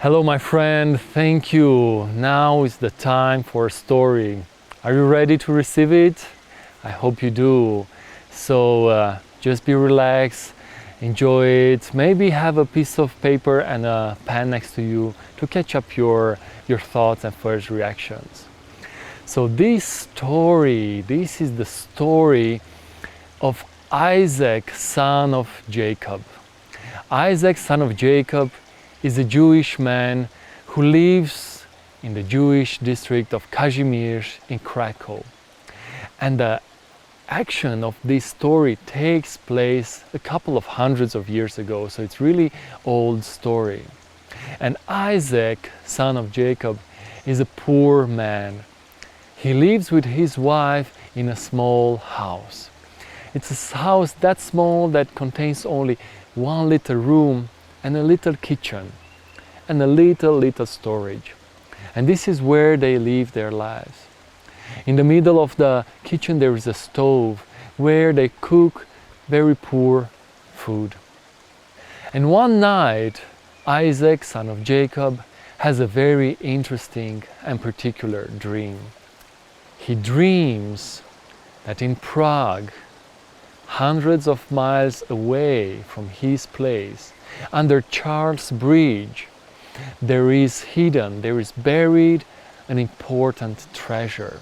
Hello my friend, thank you. Now is the time for a story. Are you ready to receive it? I hope you do. So just be relaxed, enjoy it. Maybe have a piece of paper and a pen next to you to catch up your thoughts and first reactions. So this is the story of Isaac, son of Jacob. Isaac, son of Jacob, is a Jewish man who lives in the Jewish district of Kazimierz in Krakow. And the action of this story takes place a couple of hundreds of years ago, so it's really old story. And Isaac, son of Jacob, is a poor man. He lives with his wife in a small house. It's a house that small that contains only one little room and a little kitchen and a little storage. And this is where they live their lives. In the middle of the kitchen there is a stove where they cook very poor food. And one night Isaac, son of Jacob, has a very interesting and particular dream. He dreams that in Prague, hundreds of miles away from his place, under Charles Bridge, there is buried an important treasure,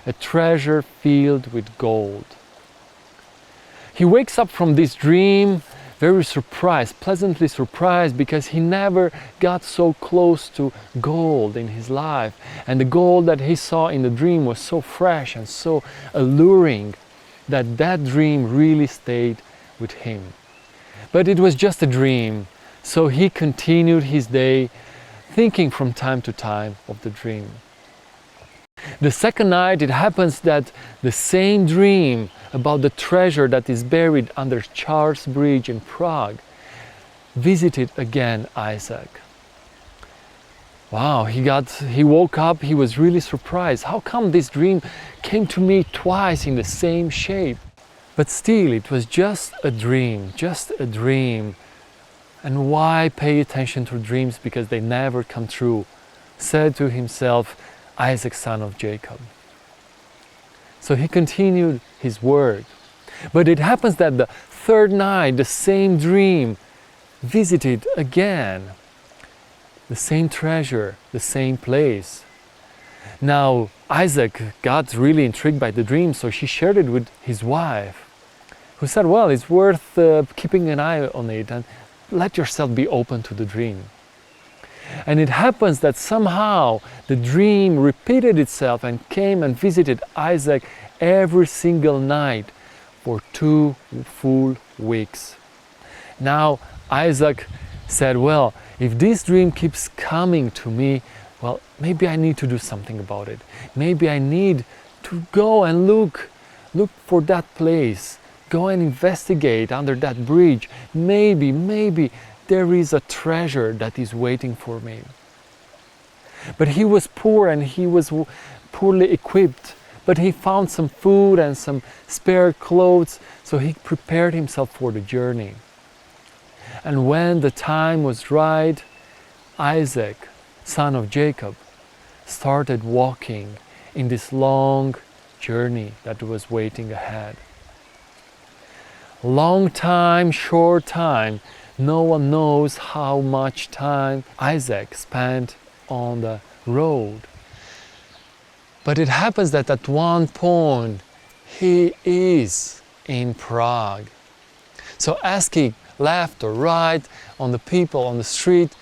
a treasure filled with gold. He wakes up from this dream very surprised, pleasantly surprised, because he never got so close to gold in his life. And the gold that he saw in the dream was so fresh and so alluring that dream really stayed with him. But it was just a dream, so he continued his day thinking from time to time of the dream. The second night it happens that the same dream about the treasure that is buried under Charles Bridge in Prague visited again Isaac. Wow, he woke up, he was really surprised. How come this dream came to me twice in the same shape? But still, it was just a dream, And why pay attention to dreams? Because they never come true, said to himself Isaac, son of Jacob. So he continued his work. But it happens that the third night, the same dream visited again. The same treasure, the same place. Now Isaac got really intrigued by the dream, so she shared it with his wife, who said, well, it's worth keeping an eye on it and let yourself be open to the dream. And it happens that somehow the dream repeated itself and came and visited Isaac every single night for 2 full weeks. Now Isaac said, well, if this dream keeps coming to me, well, maybe I need to do something about it. Maybe I need to go and look for that place. Go and investigate under that bridge. Maybe there is a treasure that is waiting for me. But he was poor and he was poorly equipped. But he found some food and some spare clothes, so he prepared himself for the journey. And when the time was right, Isaac, son of Jacob, started walking in this long journey that was waiting ahead. Long time, short time, no one knows how much time Isaac spent on the road. But it happens that at one point he is in Prague. So asking left or right on the people on the street,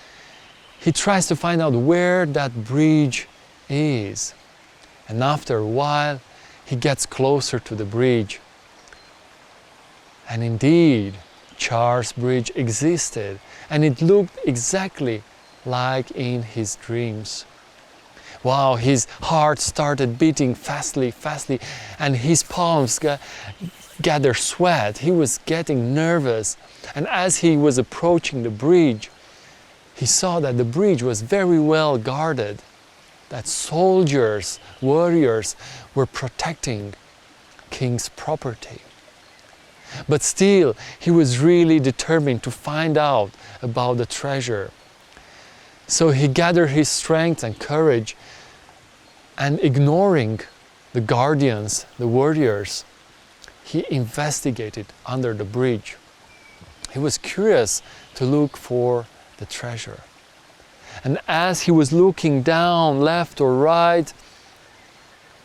he tries to find out where that bridge is. And after a while, he gets closer to the bridge. And indeed, Charles Bridge existed, and it looked exactly like in his dreams. Wow, his heart started beating fastly, and his palms gathered sweat. He was getting nervous. And as he was approaching the bridge, he saw that the bridge was very well guarded, that soldiers, warriors were protecting king's property. But still, he was really determined to find out about the treasure. So he gathered his strength and courage, and ignoring the guardians, the warriors, he investigated under the bridge. He was curious to look for the treasure. And as he was looking down, left or right,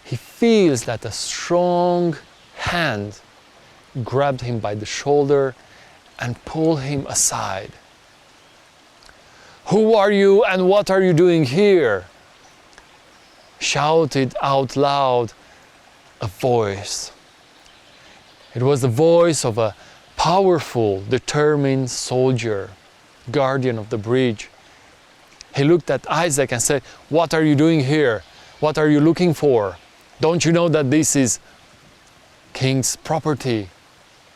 he feels that a strong hand grabbed him by the shoulder and pulled him aside. "Who are you and what are you doing here?" shouted out loud a voice. It was the voice of a powerful, determined soldier, guardian of the bridge. He looked at Isaac and said, "What are you doing here? What are you looking for? Don't you know that this is king's property?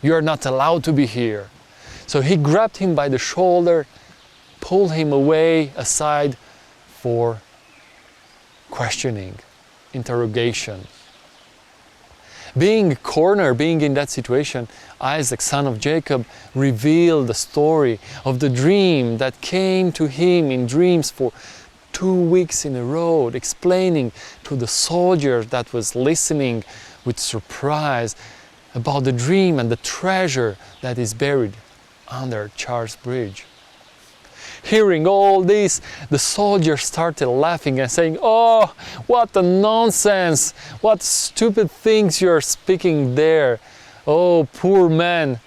You are not allowed to be here." So he grabbed him by the shoulder, pulled him away aside for questioning, interrogation. Being cornered, being in that situation, Isaac, son of Jacob, revealed the story of the dream that came to him in dreams for 2 weeks in a row, explaining to the soldier that was listening with surprise about the dream and the treasure that is buried under Charles Bridge. Hearing all this, the soldier started laughing and saying, "Oh, what a nonsense! What stupid things you're speaking there! Oh, poor man!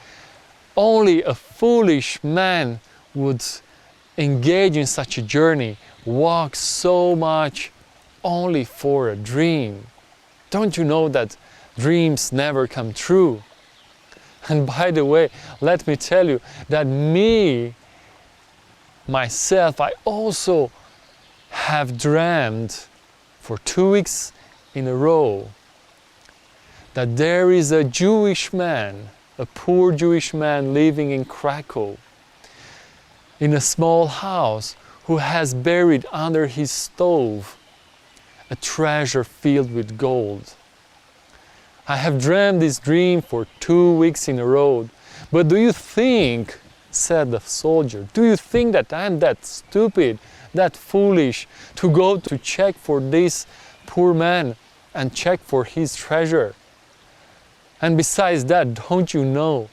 Only a foolish man would engage in such a journey, walk so much only for a dream. Don't you know that dreams never come true?" And by the way, let me tell you that myself, I also have dreamed for 2 weeks in a row that there is a Jewish man, a poor Jewish man living in Krakow, in a small house, who has buried under his stove a treasure filled with gold. I have dreamed this dream for 2 weeks in a row, but do you think, said the soldier, do you think that I'm that stupid, that foolish to go to check for this poor man and check for his treasure? And besides that, don't you know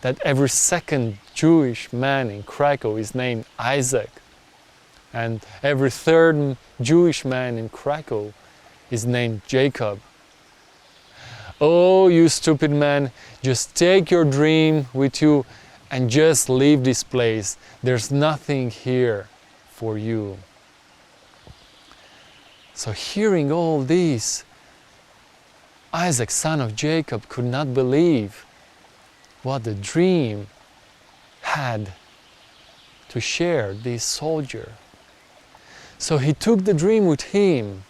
that every second Jewish man in Krakow is named Isaac? And every third Jewish man in Krakow is named Jacob. Oh, you stupid man, just take your dream with you and just leave this place. There's nothing here for you. So hearing all this, Isaac, son of Jacob, could not believe what the dream had to share this soldier. So he took the dream with him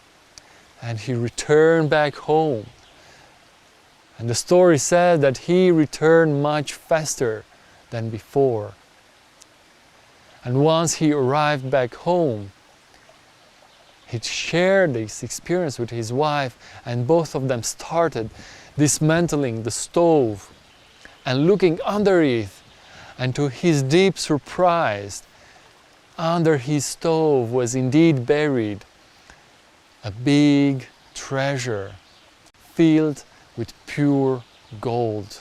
and he returned back home. And the story says that he returned much faster than before. And once he arrived back home, he shared this experience with his wife, and both of them started dismantling the stove and looking under it. And to his deep surprise, under his stove was indeed buried a big treasure filled with pure gold.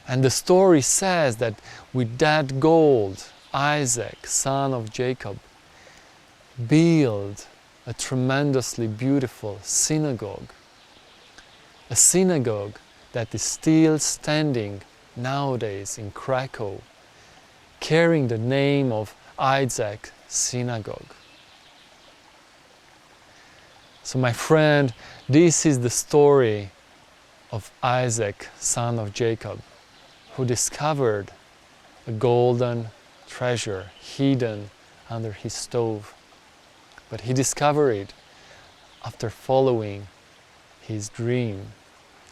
And the story says that with that gold, Isaac, son of Jacob, built a tremendously beautiful synagogue. A synagogue that is still standing nowadays in Krakow, carrying the name of Isaac Synagogue. So my friend, this is the story of Isaac, son of Jacob, who discovered a golden treasure hidden under his stove. But he discovered it after following his dream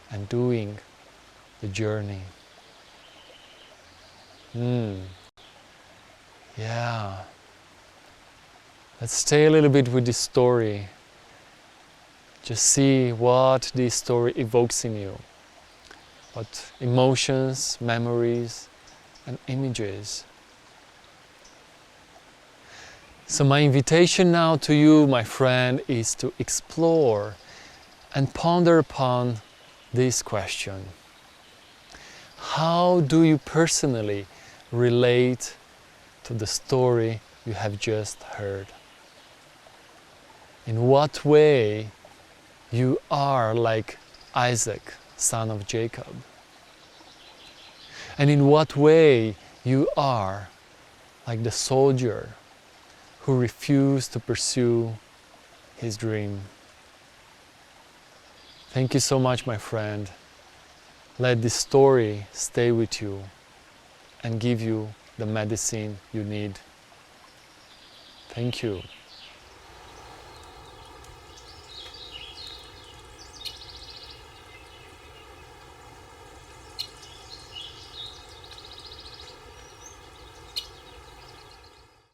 and doing the journey. Yeah. Let's stay a little bit with this story. Just see what this story evokes in you. What emotions, memories, and images So my invitation now to you, my friend, is to explore and ponder upon this question. How do you personally relate to the story you have just heard? In what way you are like Isaac, son of Jacob? And in what way you are like the soldier who refused to pursue his dream? Thank you so much, my friend. Let this story stay with you and give you the medicine you need. Thank you.